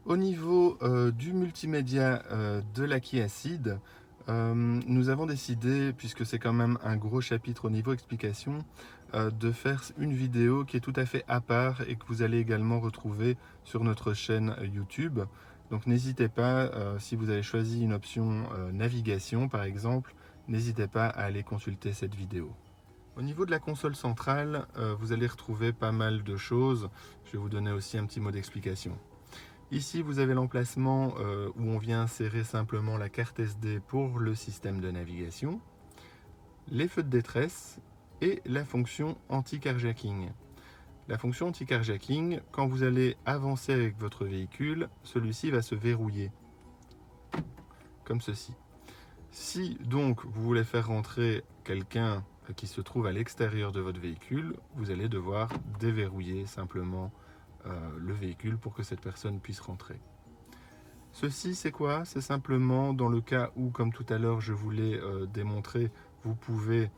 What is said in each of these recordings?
Au niveau du multimédia de la Kia Ceed, nous avons décidé, puisque c'est quand même un gros chapitre au niveau explication, de faire une vidéo qui est tout à fait à part et que vous allez également retrouver sur notre chaîne YouTube. Donc n'hésitez pas, si vous avez choisi une option navigation par exemple, n'hésitez pas à aller consulter cette vidéo. Au niveau de la console centrale, vous allez retrouver pas mal de choses. Je vais vous donner aussi un petit mot d'explication. Ici, vous avez l'emplacement où on vient insérer simplement la carte SD pour le système de navigation, les feux de détresse et la fonction anti-carjacking. La fonction anti-carjacking, quand vous allez avancer avec votre véhicule, celui-ci va se verrouiller, comme ceci. Si donc vous voulez faire rentrer quelqu'un qui se trouve à l'extérieur de votre véhicule, vous allez devoir déverrouiller simplement le véhicule pour que cette personne puisse rentrer. Ceci, c'est quoi? C'est simplement dans le cas où, comme tout à l'heure, je vous l'ai démontré, vous pouvez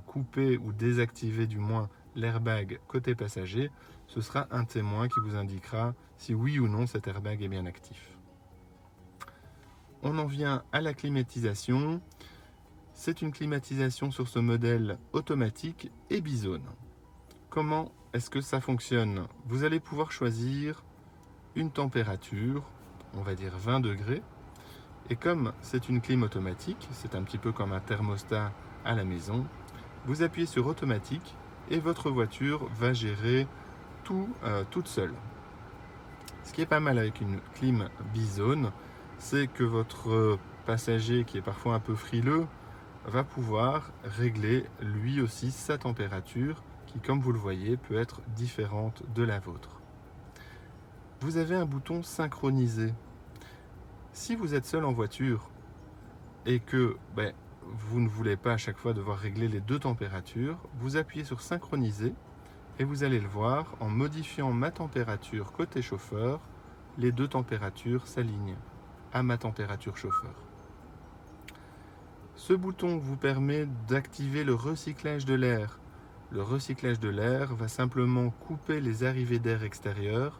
couper ou désactiver du moins l'airbag côté passager. Ce sera un témoin qui vous indiquera si oui ou non cet airbag est bien actif. On en vient à la climatisation. C'est une climatisation sur ce modèle automatique et bizone. Comment est-ce que ça fonctionne? Vous allez pouvoir choisir une température, on va dire 20 degrés, et comme c'est une clim automatique, c'est un petit peu comme un thermostat à la maison, vous appuyez sur automatique et votre voiture va gérer tout toute seule. Ce qui est pas mal avec une clim bizone, c'est que votre passager qui est parfois un peu frileux va pouvoir régler lui aussi sa température qui, comme vous le voyez, peut être différente de la vôtre. Vous avez un bouton synchronisé. Si vous êtes seul en voiture et que vous ne voulez pas à chaque fois devoir régler les deux températures, vous appuyez sur synchroniser et vous allez le voir, en modifiant ma température côté chauffeur, les deux températures s'alignent à ma température chauffeur. Ce bouton vous permet d'activer le recyclage de l'air. Le recyclage de l'air va simplement couper les arrivées d'air extérieur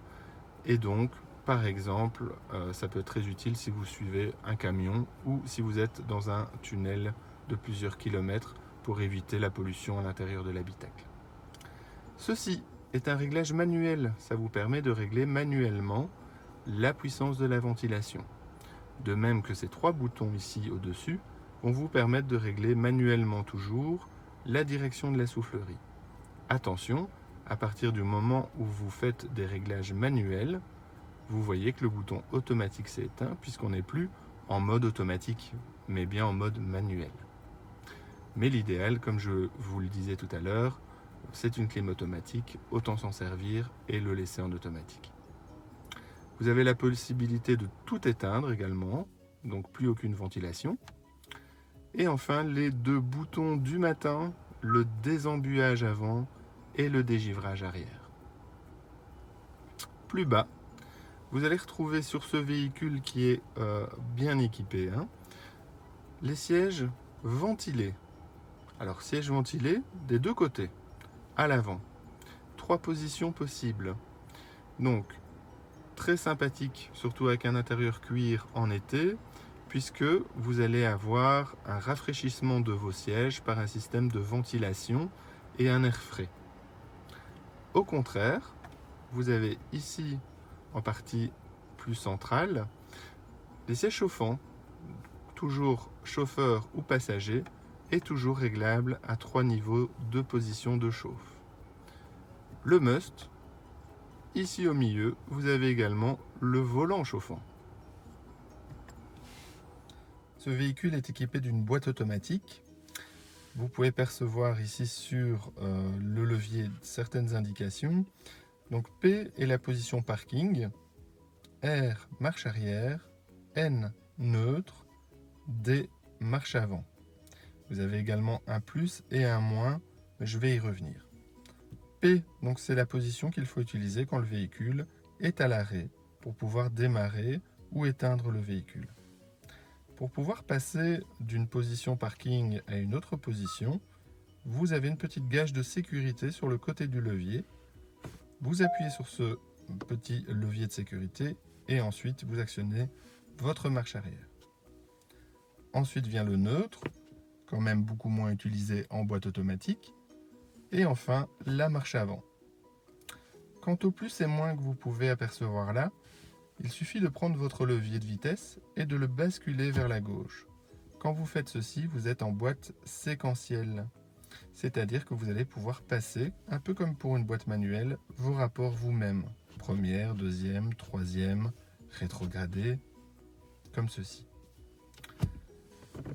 et donc, par exemple, ça peut être très utile si vous suivez un camion ou si vous êtes dans un tunnel de plusieurs kilomètres pour éviter la pollution à l'intérieur de l'habitacle. Ceci est un réglage manuel. Ça vous permet de régler manuellement la puissance de la ventilation. De même que ces trois boutons ici au-dessus vont vous permettre de régler manuellement toujours la direction de la soufflerie. Attention, à partir du moment où vous faites des réglages manuels, vous voyez que le bouton automatique s'est éteint puisqu'on n'est plus en mode automatique, mais bien en mode manuel. Mais l'idéal, comme je vous le disais tout à l'heure, c'est une clim automatique, autant s'en servir et le laisser en automatique. Vous avez la possibilité de tout éteindre également, donc plus aucune ventilation. Et enfin, les deux boutons du matin, le désembuage avant et le dégivrage arrière. Plus bas, vous allez retrouver sur ce véhicule qui est bien équipé, les sièges ventilés. Alors, sièges ventilés des deux côtés, à l'avant. 3 positions possibles. Donc, très sympathique, surtout avec un intérieur cuir en été, puisque vous allez avoir un rafraîchissement de vos sièges par un système de ventilation et un air frais. Au contraire, vous avez ici, en partie plus centrale, les sièges chauffants, toujours chauffeur ou passager, et toujours réglables à 3 niveaux de position de chauffe. Le must, ici au milieu, vous avez également le volant chauffant. Ce véhicule est équipé d'une boîte automatique. Vous pouvez percevoir ici sur le levier certaines indications. Donc P est la position parking, R marche arrière, N neutre, D marche avant. Vous avez également un plus et un moins, mais je vais y revenir. P, donc c'est la position qu'il faut utiliser quand le véhicule est à l'arrêt pour pouvoir démarrer ou éteindre le véhicule. Pour pouvoir passer d'une position parking à une autre position, vous avez une petite gage de sécurité sur le côté du levier. Vous appuyez sur ce petit levier de sécurité et ensuite vous actionnez votre marche arrière. Ensuite vient le neutre, quand même beaucoup moins utilisé en boîte automatique. Et enfin, la marche avant. Quant au plus et moins que vous pouvez apercevoir là, il suffit de prendre votre levier de vitesse et de le basculer vers la gauche. Quand vous faites ceci, vous êtes en boîte séquentielle. C'est-à-dire que vous allez pouvoir passer, un peu comme pour une boîte manuelle, vos rapports vous-même. Première, deuxième, troisième, rétrogradé, comme ceci.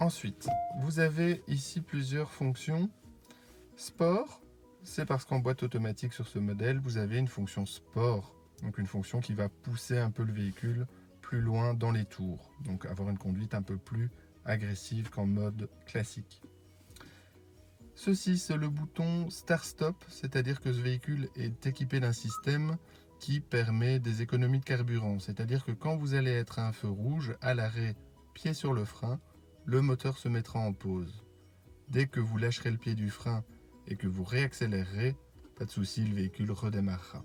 Ensuite, vous avez ici plusieurs fonctions. Sport, c'est parce qu'en boîte automatique sur ce modèle, vous avez une fonction sport. Donc une fonction qui va pousser un peu le véhicule plus loin dans les tours. Donc avoir une conduite un peu plus agressive qu'en mode classique. Ceci, c'est le bouton Start-Stop, c'est-à-dire que ce véhicule est équipé d'un système qui permet des économies de carburant. C'est-à-dire que quand vous allez être à un feu rouge, à l'arrêt, pied sur le frein, le moteur se mettra en pause. Dès que vous lâcherez le pied du frein et que vous réaccélérerez, pas de souci, le véhicule redémarrera.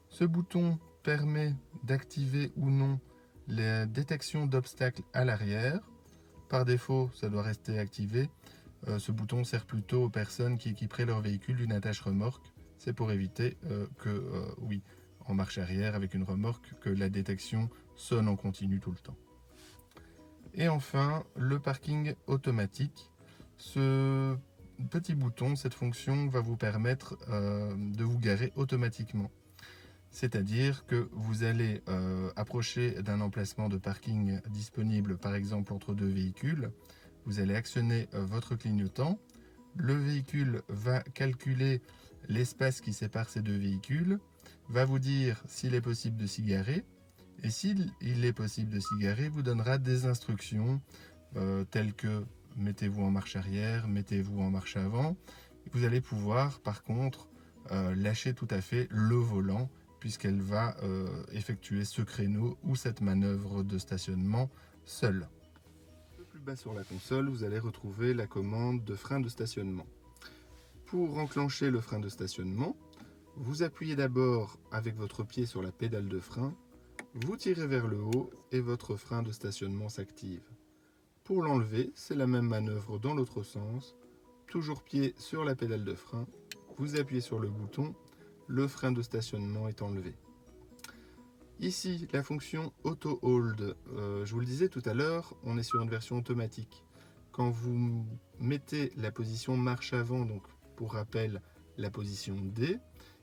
Ce bouton permet d'activer ou non la détection d'obstacles à l'arrière. Par défaut, ça doit rester activé. Ce bouton sert plutôt aux personnes qui équiperaient leur véhicule d'une attache remorque. C'est pour éviter oui, en marche arrière avec une remorque, que la détection sonne en continu tout le temps. Et enfin, le parking automatique. Ce petit bouton, cette fonction va vous permettre de vous garer automatiquement. C'est-à-dire que vous allez approcher d'un emplacement de parking disponible, par exemple entre deux véhicules. Vous allez actionner votre clignotant. Le véhicule va calculer l'espace qui sépare ces deux véhicules, va vous dire s'il est possible de s'y garer. Et s'il est possible de s'y garer, vous donnera des instructions telles que mettez-vous en marche arrière, mettez-vous en marche avant. Vous allez pouvoir par contre lâcher tout à fait le volant, puisqu'elle va effectuer ce créneau ou cette manœuvre de stationnement seule. Un peu plus bas sur la console, vous allez retrouver la commande de frein de stationnement. Pour enclencher le frein de stationnement, vous appuyez d'abord avec votre pied sur la pédale de frein, vous tirez vers le haut et votre frein de stationnement s'active. Pour l'enlever, c'est la même manœuvre dans l'autre sens. Toujours pied sur la pédale de frein, vous appuyez sur le bouton, le frein de stationnement est enlevé. Ici, la fonction Auto Hold. Je vous le disais tout à l'heure, on est sur une version automatique. Quand vous mettez la position marche avant, donc pour rappel la position D,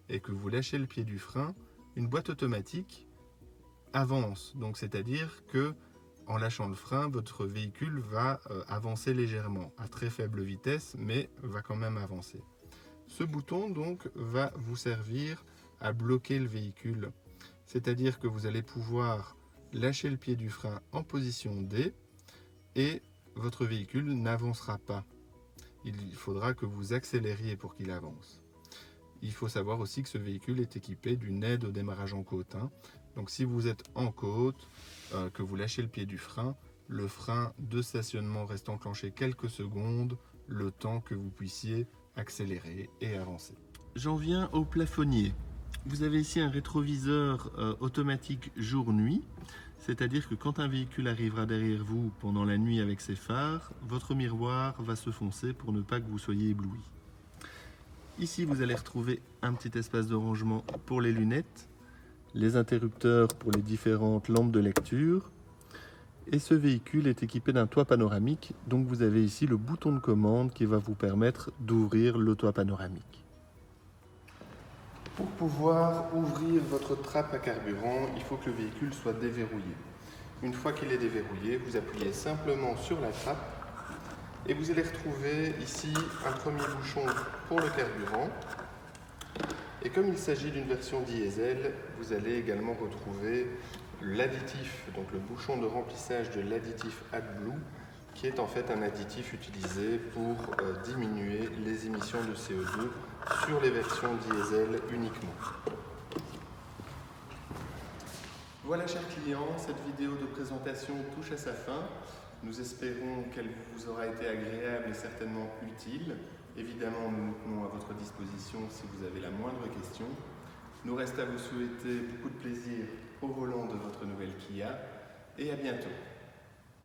et que vous lâchez le pied du frein, une boîte automatique avance. Donc c'est-à-dire que en lâchant le frein, votre véhicule va avancer légèrement, à très faible vitesse, mais va quand même avancer. Ce bouton donc va vous servir à bloquer le véhicule. C'est-à-dire que vous allez pouvoir lâcher le pied du frein en position D et votre véhicule n'avancera pas. Il faudra que vous accélériez pour qu'il avance. Il faut savoir aussi que ce véhicule est équipé d'une aide au démarrage en côte. Donc si vous êtes en côte, que vous lâchez le pied du frein, le frein de stationnement reste enclenché quelques secondes, le temps que vous puissiez accélérer et avancer. J'en viens au plafonnier. Vous avez ici un rétroviseur automatique jour-nuit, c'est-à-dire que quand un véhicule arrivera derrière vous pendant la nuit avec ses phares, votre miroir va se foncer pour ne pas que vous soyez ébloui. Ici, vous allez retrouver un petit espace de rangement pour les lunettes, les interrupteurs pour les différentes lampes de lecture. Et ce véhicule est équipé d'un toit panoramique, donc vous avez ici le bouton de commande qui va vous permettre d'ouvrir le toit panoramique. Pour pouvoir ouvrir votre trappe à carburant, il faut que le véhicule soit déverrouillé. Une fois qu'il est déverrouillé, vous appuyez simplement sur la trappe et vous allez retrouver ici un premier bouchon pour le carburant. Et comme il s'agit d'une version diesel, vous allez également retrouver l'additif, donc le bouchon de remplissage de l'additif AdBlue, qui est en fait un additif utilisé pour diminuer les émissions de CO2 sur les versions diesel uniquement. Voilà, chers clients, cette vidéo de présentation touche à sa fin. Nous espérons qu'elle vous aura été agréable et certainement utile. Évidemment, nous nous tenons à votre disposition si vous avez la moindre question. Nous reste à vous souhaiter beaucoup de plaisir au volant de votre nouvelle Kia et à bientôt.